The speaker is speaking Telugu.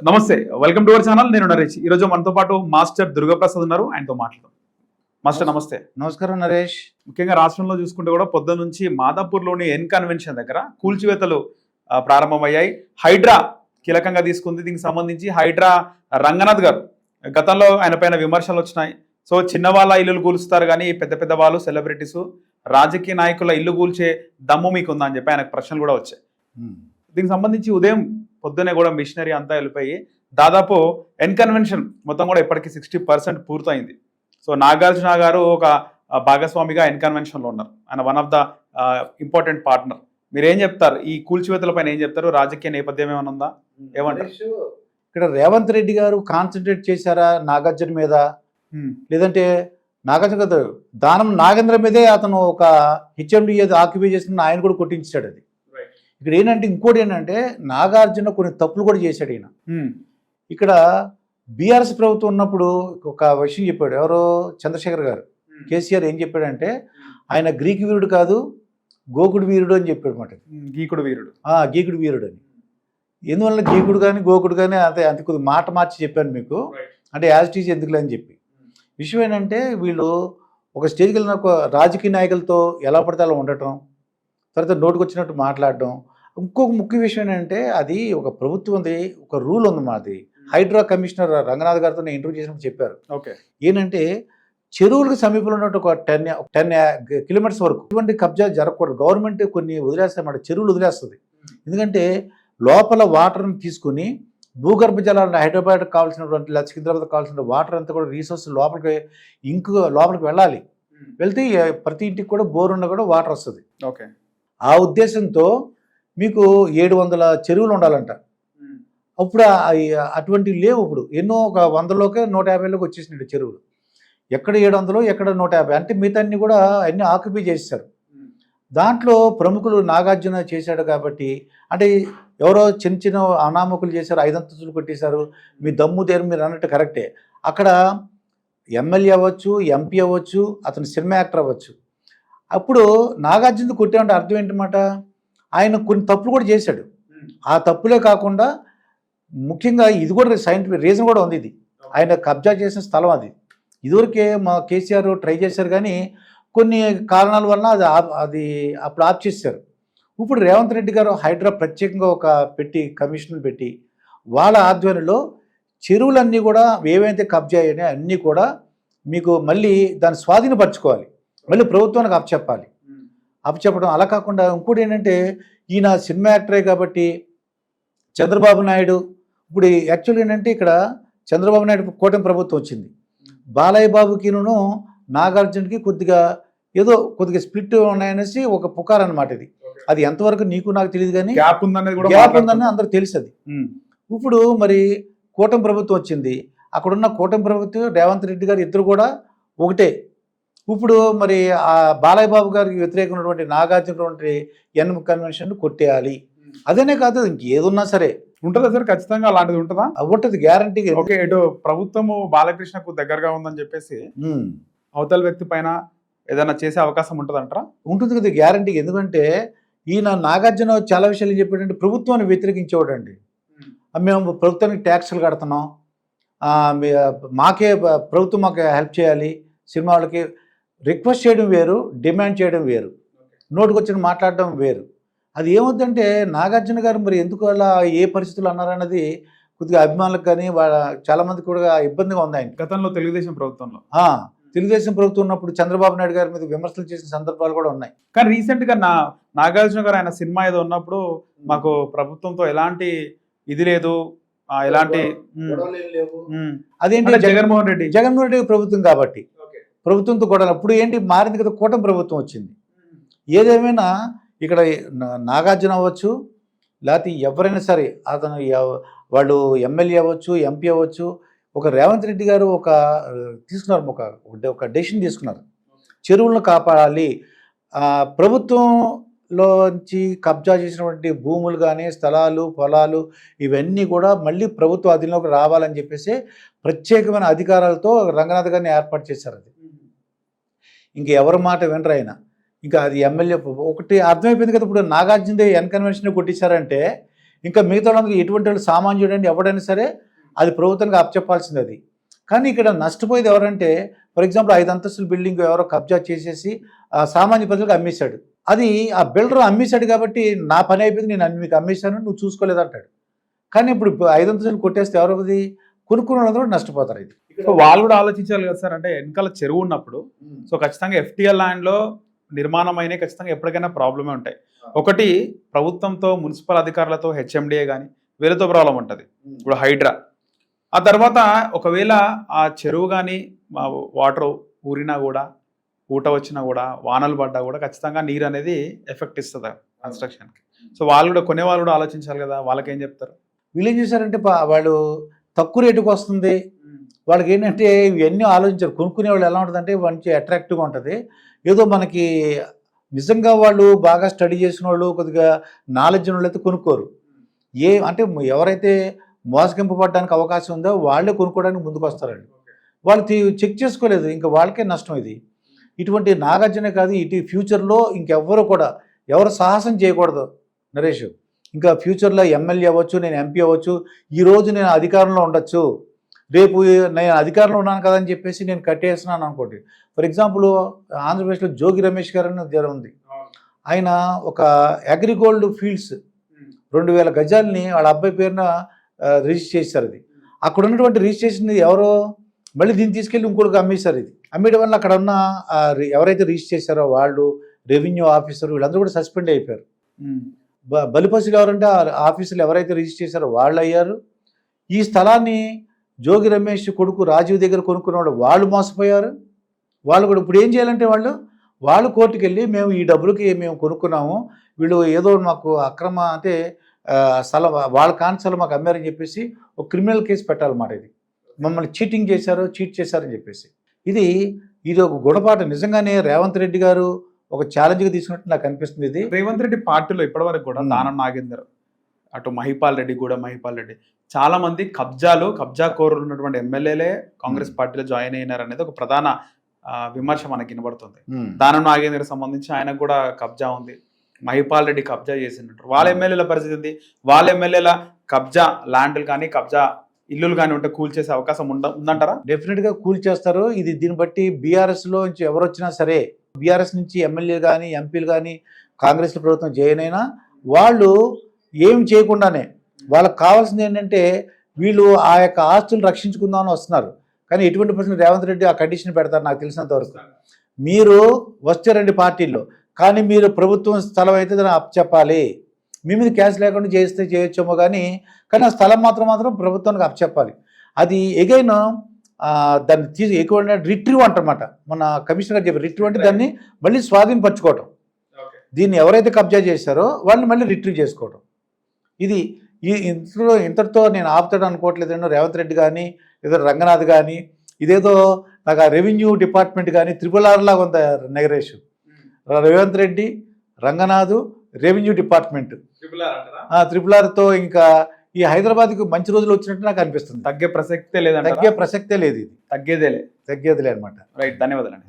నమస్తే, వెల్కమ్ టు అవర్ ఛానల్. నేను నరేష్. ఈరోజు మనతో పాటు మాస్టర్ దుర్గాప్రసాద్ ఉన్నారు. ఆయనతో మాట్లాడదాం. మాస్టర్ నమస్తే. నమస్కారం నరేష్. ముఖ్యంగా రాష్ట్రంలో చూసుకుంటే కూడా పొద్దున్న నుంచి మాదాపూర్లోని ఎన్ కన్వెన్షన్ దగ్గర కూల్చివేతలు ప్రారంభమయ్యాయి. హైడ్రా కీలకంగా తీసుకుంది. దీనికి సంబంధించి హైడ్రా రంగనాథ్ గారు గతంలో ఆయన పైన విమర్శలు వచ్చినాయి. సో చిన్న వాళ్ళ ఇల్లులు కూలుస్తారు కానీ పెద్ద పెద్ద వాళ్ళు సెలబ్రిటీస్ రాజకీయ నాయకుల ఇల్లు కూల్చే దమ్ము మీకు ఉందా అని చెప్పి ఆయనకు ప్రశ్నలు కూడా వచ్చాయి. దీనికి సంబంధించి ఉదయం పొద్దునే కూడా మిషనరీ అంతా వెళ్ళిపోయి దాదాపు ఎన్ కన్వెన్షన్ మొత్తం కూడా ఇప్పటికీ 60% పూర్తయింది. సో నాగార్జున గారు ఒక భాగస్వామిగా ఎన్ కన్వెన్షన్లో ఉన్నారు. ఆయన one of the important partner. మీరు ఏం చెప్తారు? ఈ కూల్చివేతల పైన ఏం చెప్తారు? రాజకీయ నేపథ్యం ఏమైనా ఉందా? ఏమంటారు? ఇక్కడ రేవంత్ రెడ్డి గారు కాన్సన్ట్రేట్ చేశారా నాగార్జున మీద, లేదంటే నాగార్జున కదా దానం నాగేంద్ర మీదే అతను ఒక హెచ్ఎండి ఆక్యుపై చేసిన ఆయన కూడా కొట్టించాడు. అది ఇక్కడ ఏంటంటే ఇంకోటి ఏంటంటే నాగార్జున కొన్ని తప్పులు కూడా చేశాడు ఈయన. ఇక్కడ బీఆర్ఎస్ ప్రభుత్వం ఉన్నప్పుడు ఒక విషయం చెప్పాడు. ఎవరో చంద్రశేఖర్ గారు, కేసీఆర్ ఏం చెప్పాడంటే ఆయన గ్రీకు వీరుడు కాదు గోకుడు వీరుడు అని చెప్పాడు అన్నమాట. గీకుడు వీరుడు, గీకుడు వీరుడు అని. ఎందువల్ల గీకుడు కానీ గోకుడు కానీ అంతే కొద్ది మాట మార్చి చెప్పాను మీకు, అంటే యాజ్ టీజ్ ఎందుకులే అని చెప్పి. విషయం ఏంటంటే వీళ్ళు ఒక స్టేజ్కి వెళ్ళిన రాజకీయ నాయకులతో ఎలా పడితే అలా ఉండటం, తర్వాత నోటుకు వచ్చినట్టు మాట్లాడడం. ఇంకొక ముఖ్య విషయం ఏంటంటే అది ఒక ప్రభుత్వంది ఒక రూల్ ఉంది. మాది హైడ్రా కమిషనర్ రంగనాథ్ గారితో నేను ఇంటర్వ్యూ చేసినప్పుడు చెప్పారు. ఓకే, ఏంటంటే చెరువులకు సమీపంలో ఉన్నట్టు ఒక 10 కిలోమీటర్స్ వరకు ఇటువంటి కబ్జా జరగకూడదు. గవర్నమెంట్ కొన్ని వదిలేస్తాయన్నమాట, చెరువులు వదిలేస్తుంది. ఎందుకంటే లోపల వాటర్ని తీసుకుని భూగర్భ జలాలను హైదరాబాద్కి కావాల్సినటువంటి లేదా సికింద్రాబాద్ కావాల్సిన వాటర్ అంతా కూడా రీసోర్స్ లోపలికి వెళ్ళాలి. వెళ్తే ప్రతి ఇంటికి కూడా బోర్ ఉన్న కూడా వాటర్ వస్తుంది. ఓకే, ఆ ఉద్దేశంతో మీకు 700 చెరువులు ఉండాలంట. అప్పుడు అటువంటివి లేవు. ఇప్పుడు ఎన్నో ఒక 100లోకే 150లోకి వచ్చేసినాయి చెరువులు. ఎక్కడ 700 ఎక్కడ 150, అంటే మిగతా అన్ని కూడా అన్ని ఆక్యుపై చేశారు. దాంట్లో ప్రముఖులు నాగార్జున చేశాడు కాబట్టి, అంటే ఎవరో చిన్న చిన్న అనామకులు చేశారు, 5 అంతస్తులు కొట్టేశారు. మీ దమ్ము దేరు మీరు అన్నట్టు కరెక్టే. అక్కడ ఎమ్మెల్యే అవ్వచ్చు, ఎంపీ అవ్వచ్చు, అతను సినిమా యాక్టర్ అవ్వచ్చు. అప్పుడు నాగార్జున కొట్టామంటే అర్థం ఏంటన్నమాట, ఆయన కొన్ని తప్పులు కూడా చేశాడు. ఆ తప్పులే కాకుండా ముఖ్యంగా ఇది కూడా సైంటిఫిక్ రీజన్ కూడా ఉంది. ఇది ఆయన కబ్జా చేసిన స్థలం. అది ఇదివరకే మా కేసీఆర్ ట్రై చేశారు కానీ కొన్ని కారణాల వల్ల అది అప్పుడు ఆఫ్ చేశారు. ఇప్పుడు రేవంత్ రెడ్డి గారు హైడ్రా ప్రత్యేకంగా ఒక కమిషన్ పెట్టి వాళ్ళ ఆధ్వర్యంలో చెరువులన్నీ కూడా ఏవైతే కబ్జా అయ్యాయో అన్నీ కూడా మీకు మళ్ళీ దాన్ని స్వాధీనపరచుకోవాలి, మళ్ళీ ప్రభుత్వానికి అప్పచెప్పడం. అలా కాకుండా ఇంకోటి ఏంటంటే ఈయన సినిమా యాక్టరే కాబట్టి చంద్రబాబు నాయుడు ఇప్పుడు యాక్చువల్గా ఏంటంటే ఇక్కడ చంద్రబాబు నాయుడు కూటమి ప్రభుత్వం వచ్చింది. బాలయ్య బాబుకిను నాగార్జునకి కొద్దిగా స్ప్లిట్ ఉన్నాయనేసి ఒక పుకార్ అనమాట. అది ఎంతవరకు నీకు నాకు తెలియదు కానీ గ్యాప్ ఉందని అందరూ తెలుసు. అది ఇప్పుడు మరి కూటమి ప్రభుత్వం వచ్చింది. అక్కడున్న కూటమి ప్రభుత్వం రేవంత్ రెడ్డి గారు ఇద్దరు కూడా ఒకటే. ఇప్పుడు మరి ఆ బాలయ్య బాబు గారికి వ్యతిరేకమైనటువంటి నాగార్జున ఎన్ కన్వెన్షన్ కొట్టేయాలి. అదేనే కాదు ఇంకేదున్నా సరే ఉంటుందా సార్? ఖచ్చితంగా అలాంటిది ఉంటుందా? ఉంటుంది, గ్యారంటీగా. ఓకే, ఇటు ప్రభుత్వము బాలకృష్ణకు దగ్గరగా ఉందని చెప్పేసి అవతల వ్యక్తి పైన ఏదైనా చేసే అవకాశం ఉంటుందంటారా? ఉంటుంది కదా, గ్యారంటీగా. ఎందుకంటే ఈయన నాగార్జున చాలా విషయాలు ఏం చెప్పాడంటే ప్రభుత్వాన్ని వ్యతిరేకించేవాడండి. మేము ప్రభుత్వానికి ట్యాక్సులు కడుతున్నాం, ప్రభుత్వం మాకు హెల్ప్ చేయాలి, సినిమా వాళ్ళకి రిక్వెస్ట్ చేయడం వేరు, డిమాండ్ చేయడం వేరు, నోటుకు వచ్చిన మాట్లాడడం వేరు. అది ఏమవుతుందంటే నాగార్జున గారు మరి ఎందుకు అలా ఏ పరిస్థితులు అన్నారన్నది కొద్దిగా అభిమానులకు కానీ చాలామందికి కూడా ఇబ్బందిగా ఉంది. ఆయన గతంలో తెలుగుదేశం ప్రభుత్వం ఉన్నప్పుడు చంద్రబాబు నాయుడు గారి మీద విమర్శలు చేసిన సందర్భాలు కూడా ఉన్నాయి. కానీ రీసెంట్గా నాగార్జున గారు ఆయన సినిమా ఏదో ఉన్నప్పుడు మాకు ప్రభుత్వంతో ఎలాంటి ఇది లేదు, ఎలాంటి అదేంటి జగన్మోహన్ రెడ్డి ప్రభుత్వం కాబట్టి ప్రభుత్వంతో కూడా అప్పుడు ఏంటి మారింది కదా, కూటమి ప్రభుత్వం వచ్చింది. ఏదేమైనా ఇక్కడ నాగార్జున అవ్వచ్చు, లేకపోతే ఎవరైనా సరే అతను వాళ్ళు ఎమ్మెల్యే అవ్వచ్చు, ఎంపీ అవ్వచ్చు, ఒక రేవంత్ రెడ్డి గారు తీసుకున్నారు, ఒక డెసిషన్ తీసుకున్నారు. చెరువులను కాపాడాలి, ప్రభుత్వంలోంచి కబ్జా చేసినటువంటి భూములు కానీ స్థలాలు పొలాలు ఇవన్నీ కూడా మళ్ళీ ప్రభుత్వ అధీనంలోకి రావాలని చెప్పేసి ప్రత్యేకమైన అధికారాలతో రంగనాథ్ గారిని ఏర్పాటు చేశారు. అది ఇంక ఎవరి మాట వినరు ఆయన. ఇంకా అది ఎమ్మెల్యే ఒకటి అర్థమైపోయింది కదా. ఇప్పుడు నాగార్జున ఎన్ కన్వెన్షన్ కొట్టించారంటే ఇంకా మిగతా వాళ్ళందరూ ఎటువంటి వాళ్ళు సామాన్యుడని ఎవడైనా సరే అది ప్రభుత్వానికి అప్పచెప్పాల్సింది అది. కానీ ఇక్కడ నష్టపోయేది ఎవరంటే ఫర్ ఎగ్జాంపుల్ 5 అంతస్తుల బిల్డింగ్ ఎవరో కబ్జా చేసేసి సామాన్య ప్రజలకు అమ్మేశాడు. అది ఆ బిల్డర్ అమ్మేశాడు కాబట్టి నా పని అయిపోయింది, నేను మీకు అమ్మేశాను, నువ్వు చూసుకోలేదంటాడు. కానీ ఇప్పుడు 5 అంతస్తులు కొట్టేస్తే ఎవరది కొనుక్కున్న వాళ్ళందరూ కూడా నష్టపోతారు. ఇది సో వాళ్ళు కూడా ఆలోచించాలి కదా సార్, అంటే వెనకాల చెరువు ఉన్నప్పుడు సో ఖచ్చితంగా FTL ల్యాండ్లో నిర్మాణం అయినా ఖచ్చితంగా ఎప్పటికైనా ప్రాబ్లమే ఉంటాయి. ఒకటి ప్రభుత్వంతో మున్సిపల్ అధికారులతో HMDA కానీ వీళ్ళతో ప్రాబ్లం ఉంటుంది. ఇప్పుడు హైడ్రా ఆ తర్వాత ఒకవేళ ఆ చెరువు కానీ వాటర్ ఊరినా కూడా ఊట వచ్చినా కూడా వానలు పడ్డా కూడా ఖచ్చితంగా నీరు అనేది ఎఫెక్ట్ ఇస్తుంది కన్స్ట్రక్షన్కి. సో వాళ్ళు కూడా కొనేవాళ్ళు కూడా ఆలోచించాలి కదా, వాళ్ళకేం చెప్తారు? వీళ్ళు ఏం చేశారంటే వాళ్ళు తక్కువ రేటుకు వస్తుంది, వాళ్ళకి ఏంటంటే ఇవన్నీ ఆలోచించారు. కొనుక్కునే వాళ్ళు ఎలా ఉంటుందంటే మంచి అట్రాక్టివ్గా ఉంటుంది. ఏదో మనకి నిజంగా వాళ్ళు బాగా స్టడీ చేసిన వాళ్ళు కొద్దిగా నాలెడ్జ్ ఉన్న వాళ్ళు అయితే కొనుక్కోరు. అంటే ఎవరైతే మోసగింపబడడానికి అవకాశం ఉందో వాళ్ళే కొనుక్కోవడానికి ముందుకు వస్తారండి. వాళ్ళు చెక్ చేసుకోలేదు, ఇంకా వాళ్ళకే నష్టం ఇది. ఇటువంటి నాగార్జునే కాదు, ఇటు ఫ్యూచర్లో ఇంకెవ్వరు కూడా ఎవరు సాహసం చేయకూడదు నరేష్. ఇంకా ఫ్యూచర్లో ఎమ్మెల్యే అవ్వచ్చు, నేను MP అవ్వచ్చు, ఈరోజు నేను అధికారంలో ఉండొచ్చు, రేపు నేను అధికారంలో ఉన్నాను కదా అని చెప్పేసి నేను కట్టేస్తున్నాను అనుకోండి. ఫర్ ఎగ్జాంపుల్ ఆంధ్రప్రదేశ్లో జోగి రమేష్ గారు అని ఉంది. ఆయన ఒక అగ్రిగోల్డ్ ఫీల్డ్స్ 2000 గజాలని వాళ్ళ అబ్బాయి పేరున రిజిస్టర్ చేశారు. అది అక్కడ ఉన్నటువంటి రిజిస్ట్రేషన్ ఎవరో మళ్ళీ దీన్ని తీసుకెళ్ళి ఇంకోటికి అమ్మేశారు. ఇది అమ్మేయడం వల్ల అక్కడ ఉన్న ఎవరైతే రిజిస్టర్ చేశారో వాళ్ళు, రెవెన్యూ ఆఫీసర్, వీళ్ళందరూ కూడా సస్పెండ్ అయిపోయారు. బలిపశులు ఎవరంటే ఆఫీసులు ఎవరైతే రిజిస్టర్ చేశారో వాళ్ళు అయ్యారు. ఈ స్థలాన్ని జోగి రమేష్ కొడుకు రాజీవ్ దగ్గర కొనుక్కున్నవాడు వాళ్ళు మోసపోయారు. వాళ్ళు కూడా ఇప్పుడు ఏం చేయాలంటే వాళ్ళు కోర్టుకు వెళ్ళి మేము ఈ డబ్బులకి మేము కొనుక్కున్నాము, వీళ్ళు ఏదో మాకు అక్రమ అంటే స్థలం వాళ్ళ కాని స్థలం మాకు అమ్మారని చెప్పేసి ఒక క్రిమినల్ కేసు పెట్టాలన్నమాట. ఇది మమ్మల్ని చీట్ చేశారని చెప్పేసి ఇది ఒక గుణపాఠం. నిజంగానే రేవంత్ రెడ్డి గారు ఒక ఛాలెంజ్గా తీసుకున్నట్టు నాకు అనిపిస్తుంది. ఇది రేవంత్ రెడ్డి పార్టీలో ఇప్పటివరకు కూడా దానం నాగేందర్, అటు మహిపాల్ రెడ్డి చాలా మంది కబ్జా కోరులు ఉన్నటువంటి ఎమ్మెల్యేలే కాంగ్రెస్ పార్టీలో జాయిన్ అయినారు అనేది ఒక ప్రధాన విమర్శ మనకి వినబడుతుంది. దానం నాగేందర్ సంబంధించి ఆయనకు కూడా కబ్జా ఉంది, మహిపాల్ రెడ్డి కబ్జా చేసినట్టు. వాళ్ళ ఎమ్మెల్యేల పరిస్థితి ఉంది, వాళ్ళ ఎమ్మెల్యేల కబ్జా ల్యాండ్లు కానీ కబ్జా ఇల్లులు కానీ ఉంటే కూల్ చేసే అవకాశం ఉందంటారా? డెఫినెట్గా కూల్ చేస్తారు. దీన్ని బట్టి బీఆర్ఎస్లో నుంచి ఎవరు వచ్చినా సరే, బీఆర్ఎస్ నుంచి ఎమ్మెల్యేలు కానీ ఎంపీలు కానీ కాంగ్రెస్ ప్రభుత్వం జాయిన్ అయినా వాళ్ళు ఏం చేయకుండానే వాళ్ళకి కావాల్సింది ఏంటంటే వీళ్ళు ఆ యొక్క ఆస్తులు రక్షించుకుందామని వస్తున్నారు. కానీ ఎటువంటి పరిస్థితి రేవంత్ రెడ్డి ఆ కండిషన్ పెడతారు నాకు తెలిసినంత వరకు. మీరు వస్తే రండి పార్టీల్లో, కానీ మీరు ప్రభుత్వం స్థలం అయితే దాన్ని అప్పచెప్పాలి. మీ మీద క్యాష్ లేకుండా చేయొచ్చేమో కానీ ఆ స్థలం మాత్రం ప్రభుత్వానికి అప్పచెప్పాలి. అది ఎగైన్ దాన్ని ఎక్కువ రిట్రీవ్ అంటమాట. మన కమిషనర్ గారు చెప్పారు, రిట్రీవ్ అంటే దాన్ని మళ్ళీ స్వాధీనపరచుకోవటం. దీన్ని ఎవరైతే కబ్జా చేశారో వాళ్ళని మళ్ళీ రిట్రీవ్ చేసుకోవటం. ఇది ఇంతటితో నేను ఆపుతాడు అనుకోవట్లేదండి. రేవంత్ రెడ్డి కానీ ఏదో రంగనాథ్ కానీ ఇదేదో నాకు ఆ రెవెన్యూ డిపార్ట్మెంట్ కానీ RRR లాగా ఉంది నగరేష్. రేవంత్ రెడ్డి, రంగనాథ్, రెవెన్యూ డిపార్ట్మెంట్ RRRతో ఇంకా ఈ హైదరాబాద్కి మంచి రోజులు వచ్చినట్టు నాకు అనిపిస్తుంది. తగ్గే ప్రసక్తే లేదు, తగ్గేదే లేదు. ఇది తగ్గేదేలే తగ్గేదిలే అనమాట. రైట్, ధన్యవాదాలు అండి.